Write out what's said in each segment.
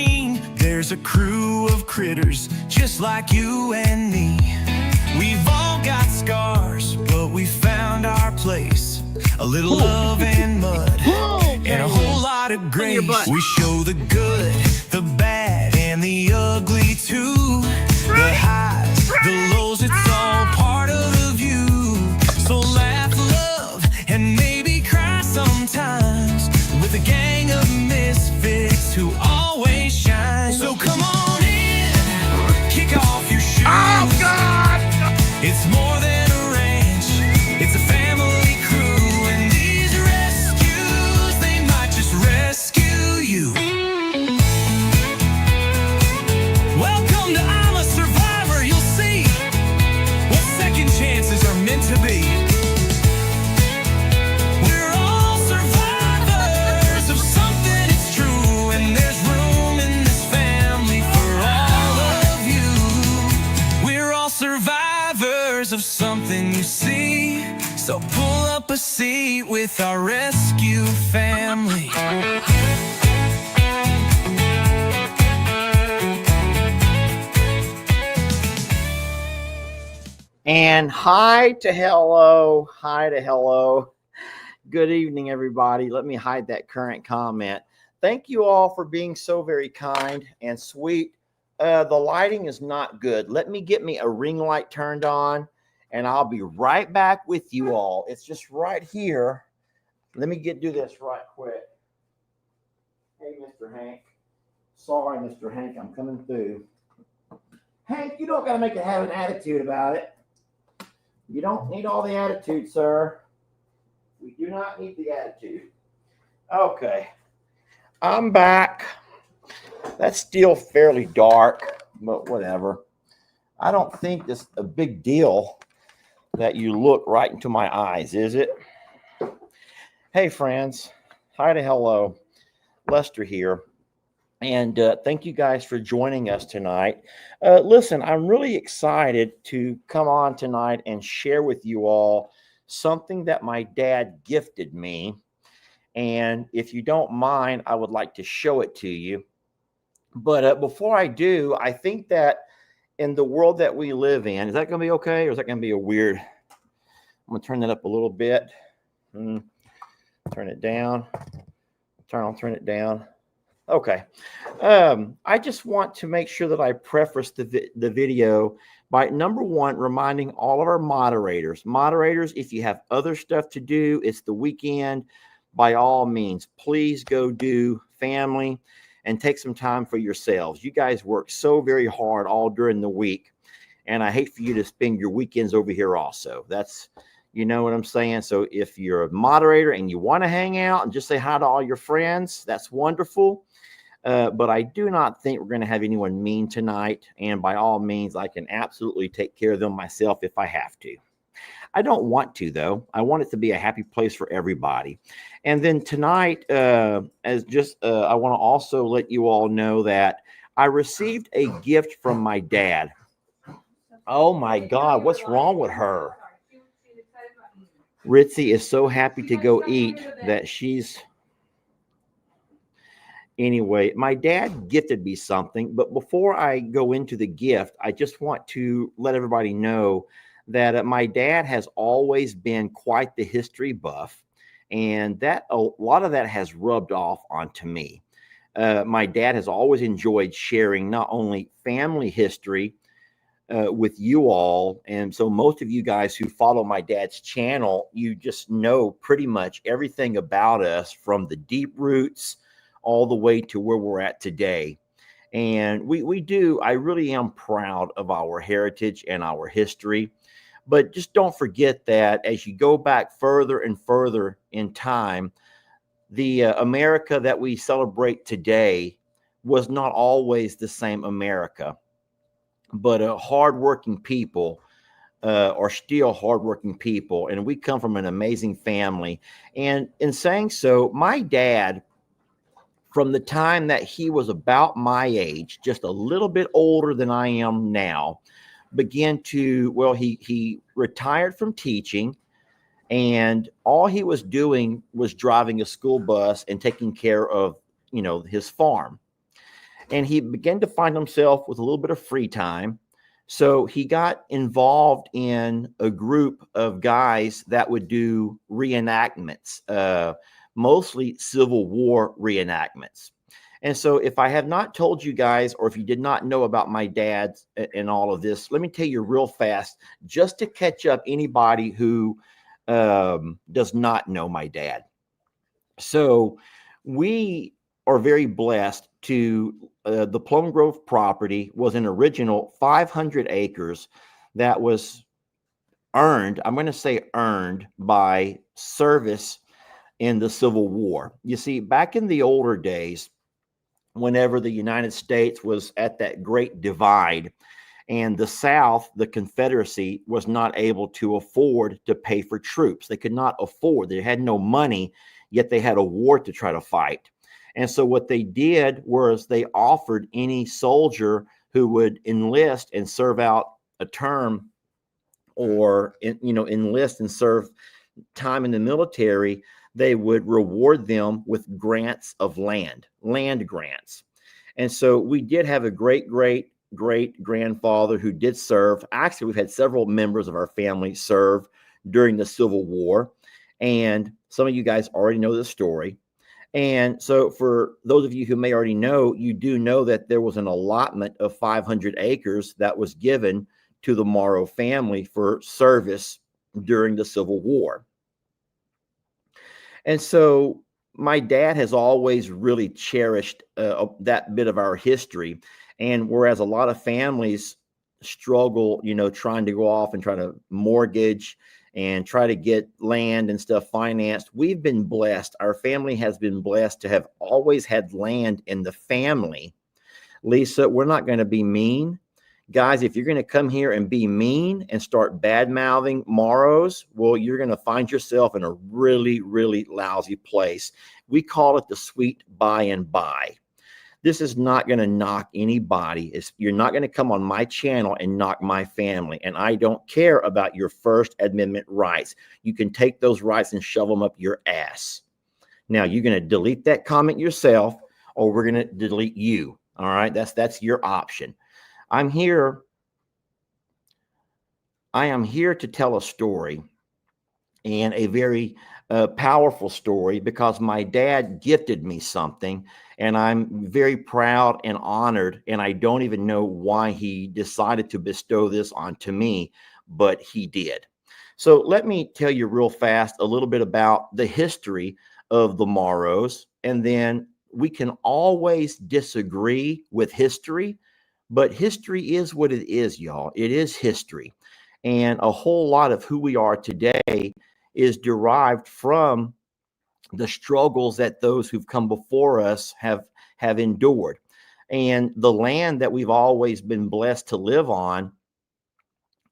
scene, there's a crew of critters just like you and me. We've all got scars, but we found our place. A little love and mud, and a whole lot of grace. We show the good, the bad, and the ugly too. The highs, the lows, it's all part of the view. So laugh, love, and maybe cry sometimes with a gang of misfits who always shine. So come on in, kick off your shoes. Oh, God! It's more than a ranch, it's a family crew. And these rescues, they might just rescue you. Welcome to I'm a Survivor. You'll see what second chances are meant to be. We're all survivors of something, it's true. And there's room in this family for all of you. We're all survivors of something, you see. So pull up a seat with our rescue family. And hi to hello. Good evening, everybody. Let me hide that current comment. Thank you all for being so very kind and sweet. The lighting is not good. Let me get me a ring light turned on, and I'll be right back with you all. It's just right here. Let me do this right quick. Hey, Mr. Hank. Sorry, Mr. Hank, I'm coming through. Hank, you don't got to make it have an attitude about it. You don't need all the attitude, sir. We do not need the attitude. Okay. I'm back. That's still fairly dark, but whatever. I don't think it's a big deal that you look right into my eyes, is it? Hey, friends. Hi to hello. Lester here. And thank you guys for joining us tonight. Listen, I'm really excited to come on tonight and share with you all something that my dad gifted me. And if you don't mind, I would like to show it to you. But before I do, I think that in the world that we live in, is that going to be okay? Or is that going to be a weird? I'm going to turn that up a little bit. Turn it down. Turn it down. Okay. I just want to make sure that I preface the video by, number one, reminding all of our moderators. Moderators, if you have other stuff to do, it's the weekend, by all means, please go do family and take some time for yourselves. You guys work so very hard all during the week, and I hate for you to spend your weekends over here also. That's, you know what I'm saying? So if you're a moderator and you want to hang out and just say hi to all your friends, that's wonderful. But I do not think we're going to have anyone mean tonight. And by all means, I can absolutely take care of them myself if I have to. I don't want to, though. I want it to be a happy place for everybody. And then tonight, I want to also let you all know that I received a gift from my dad. Oh, my God. What's wrong with her? Ritzy is so happy to go eat that she's... Anyway, my dad gifted me something, but before I go into the gift, I just want to let everybody know that my dad has always been quite the history buff, and that a lot of that has rubbed off onto me. My dad has always enjoyed sharing not only family history with you all, and so most of you guys who follow my dad's channel, you just know pretty much everything about us, from the deep roots all the way to where we're at today. And I really am proud of our heritage and our history. But just don't forget that as you go back further and further in time, the America that we celebrate today was not always the same America. But hardworking people are still hardworking people. And we come from an amazing family. And in saying so, my dad, from the time that he was about my age, just a little bit older than I am now, he retired from teaching, and all he was doing was driving a school bus and taking care of, his farm. and he began to find himself with a little bit of free time. So he got involved in a group of guys that would do reenactments, mostly Civil War reenactments. And so, if I have not told you guys, or if you did not know about my dad and all of this, let me tell you real fast, just to catch up anybody who does not know my dad. So, we are very blessed to the Plum Grove property was an original 500 acres that was earned. I'm going to say earned by service in the Civil War. You see, back in the older days, whenever the United States was at that great divide, and the South, the Confederacy, was not able to afford to pay for troops. They could not afford. They had no money, yet they had a war to try to fight. And so what they did was they offered any soldier who would enlist and serve out a term, or enlist and serve time in the military, they would reward them with grants of land grants. And so we did have a great grandfather who did serve. Actually, we've had several members of our family serve during the Civil War. And some of you guys already know the story. And so for those of you who may already know, you do know that there was an allotment of 500 acres that was given to the Morrow family for service during the Civil War. And so my dad has always really cherished that bit of our history. And whereas a lot of families struggle, trying to go off and try to mortgage and try to get land and stuff financed, we've been blessed. Our family has been blessed to have always had land in the family. Lisa, we're not going to be mean. Guys, if you're going to come here and be mean and start bad-mouthing Morrows, well, you're going to find yourself in a really, really lousy place. We call it the sweet by and by. This is not going to knock anybody. You're not going to come on my channel and knock my family. And I don't care about your First Amendment rights. You can take those rights and shove them up your ass. Now, you're going to delete that comment yourself, or we're going to delete you. All right? That's your option. I am here to tell a story, and a very powerful story, because my dad gifted me something, and I'm very proud and honored, and I don't even know why he decided to bestow this onto me, but he did. So let me tell you real fast a little bit about the history of the Morrows, and then we can always disagree with history, but history is what it is, y'all. It is history. And a whole lot of who we are today is derived from the struggles that those who've come before us have endured. And the land that we've always been blessed to live on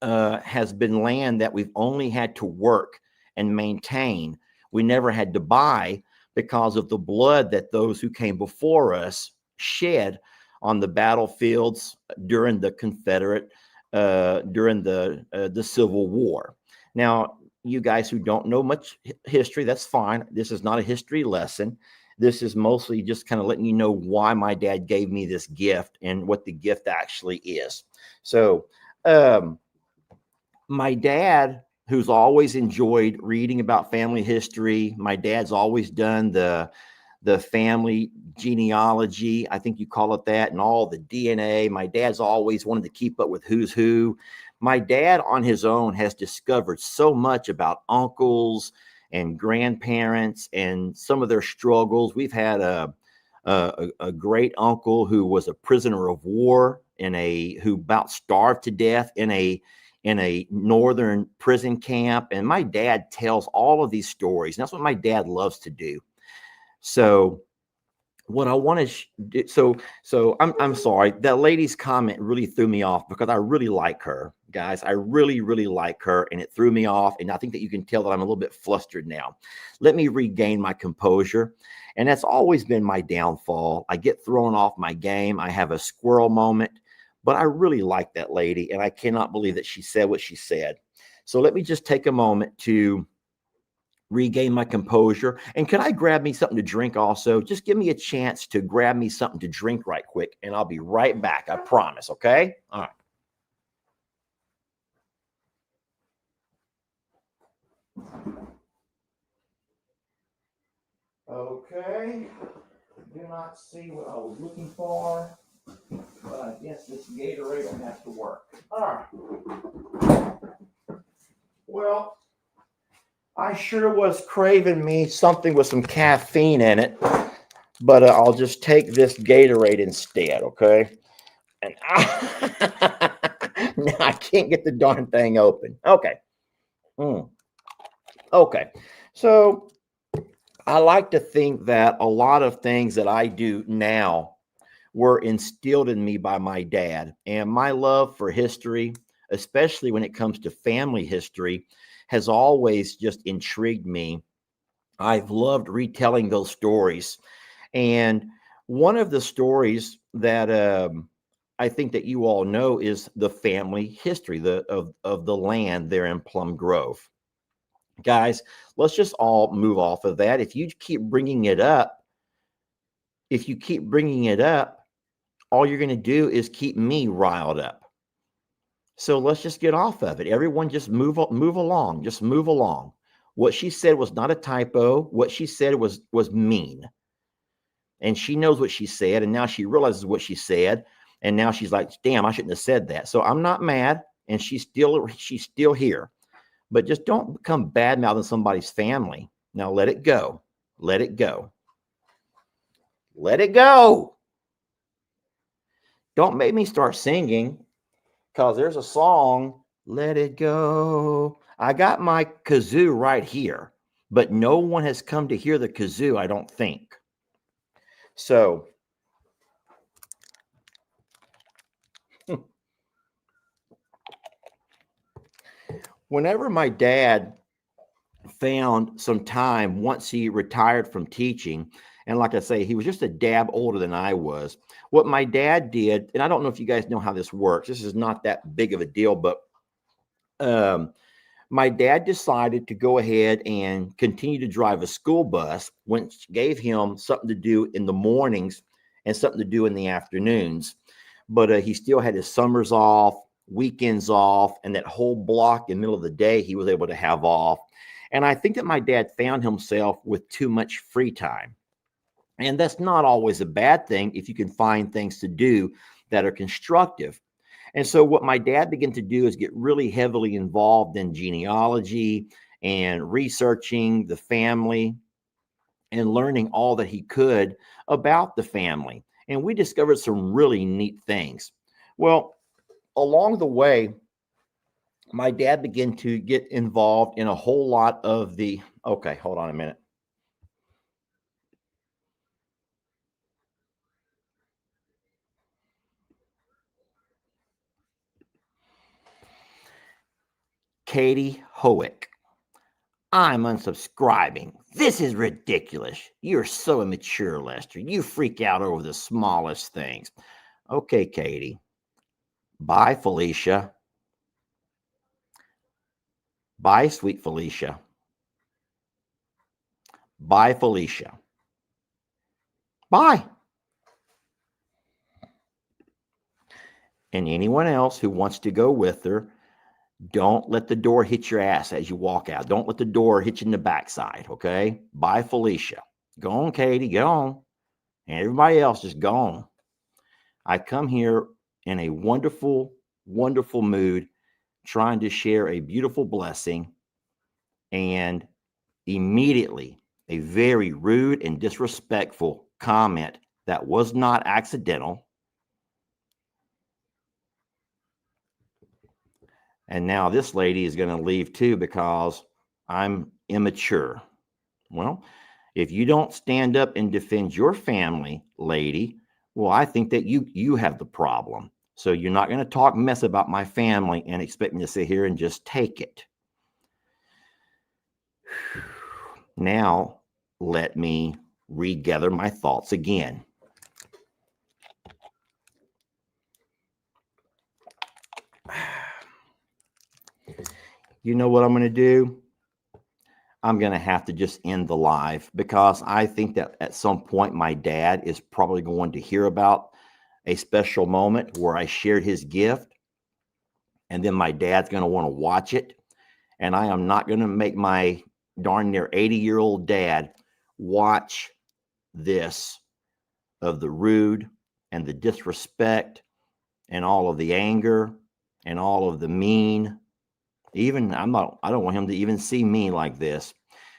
has been land that we've only had to work and maintain. We never had to buy, because of the blood that those who came before us shed on the battlefields during the Confederate, during the Civil War. Now, you guys who don't know much history, that's fine. This is not a history lesson. This is mostly just kind of letting you know why my dad gave me this gift and what the gift actually is. So, my dad, who's always enjoyed reading about family history, my dad's always done the family genealogy, I think you call it that, and all the DNA. My dad's always wanted to keep up with who's who. My dad on his own has discovered so much about uncles and grandparents and some of their struggles. We've had a great uncle who was a prisoner of war who about starved to death in a northern prison camp. And my dad tells all of these stories. And that's what my dad loves to do. So what I want to so I'm sorry, that lady's comment really threw me off, because I really like her, guys. I really, really like her, and it threw me off. And I think that you can tell that I'm a little bit flustered now. Let me regain my composure. And that's always been my downfall. I get thrown off my game. I have a squirrel moment, but I really like that lady, and I cannot believe that she said what she said. So let me just take a moment to regain my composure. And can I grab me something to drink also? Just give me a chance to grab me something to drink right quick, and I'll be right back. I promise, okay? All right. Okay. Do not see what I was looking for, but I guess this Gatorade will have to work. All right. Well, I sure was craving me something with some caffeine in it, but I'll just take this Gatorade instead, okay? And now I can't get the darn thing open. Okay. Okay. So I like to think that a lot of things that I do now were instilled in me by my dad. And my love for history, especially when it comes to family history, has always just intrigued me. I've loved retelling those stories. And one of the stories that I think that you all know is the family history of the land there in Plum Grove. Guys, let's just all move off of that. If you keep bringing it up, all you're going to do is keep me riled up. So let's just get off of it. Everyone just move along. Just move along. What she said was not a typo. What she said was mean. And she knows what she said, and now she realizes what she said, and now she's like, damn, I shouldn't have said that. So I'm not mad, and she's still here. But just don't become bad mouthing somebody's family. Now let it go. Let it go. Let it go. Don't make me start singing, because there's a song, Let It Go. I got my kazoo right here, but no one has come to hear the kazoo, I don't think. So, whenever my dad found some time once he retired from teaching, and like I say, he was just a dab older than I was. What my dad did, and I don't know if you guys know how this works, this is not that big of a deal, but my dad decided to go ahead and continue to drive a school bus, which gave him something to do in the mornings and something to do in the afternoons. But he still had his summers off, weekends off, and that whole block in the middle of the day he was able to have off. And I think that my dad found himself with too much free time. And that's not always a bad thing if you can find things to do that are constructive. And so what my dad began to do is get really heavily involved in genealogy and researching the family and learning all that he could about the family. And we discovered some really neat things. Well, along the way, my dad began to get involved in a whole lot of the, okay, hold on a minute. Katie Howick. I'm unsubscribing. This is ridiculous. You're so immature, Lester. You freak out over the smallest things. Okay, Katie. Bye, Felicia. Bye, sweet Felicia. Bye, Felicia. Bye. And anyone else who wants to go with her, don't let the door hit your ass as you walk out. Don't let the door hit you in the backside, okay? Bye, Felicia. Go on, Katie. Go on. And everybody else, just go on. I come here in a wonderful, wonderful mood, trying to share a beautiful blessing, and immediately a very rude and disrespectful comment that was not accidental. And now this lady is going to leave too because I'm immature. Well, if you don't stand up and defend your family, lady, well, I think that you have the problem. So you're not going to talk mess about my family and expect me to sit here and just take it. Now, let me regather my thoughts again. You know what I'm going to do? I'm going to have to just end the live because I think that at some point my dad is probably going to hear about a special moment where I shared his gift, and then my dad's going to want to watch it. And I am not going to make my darn near 80-year-old dad watch this of the rude and the disrespect and all of the anger and all of the mean. Even I don't want him to even see me like this.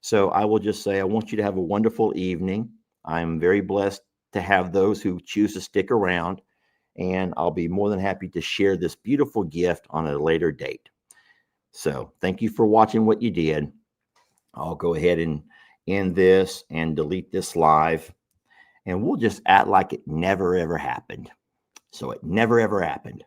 So I will just say, I want you to have a wonderful evening. I'm very blessed to have those who choose to stick around, and I'll be more than happy to share this beautiful gift on a later date. So thank you for watching what you did. I'll go ahead and end this and delete this live, and we'll just act like it never ever happened. So it never ever happened.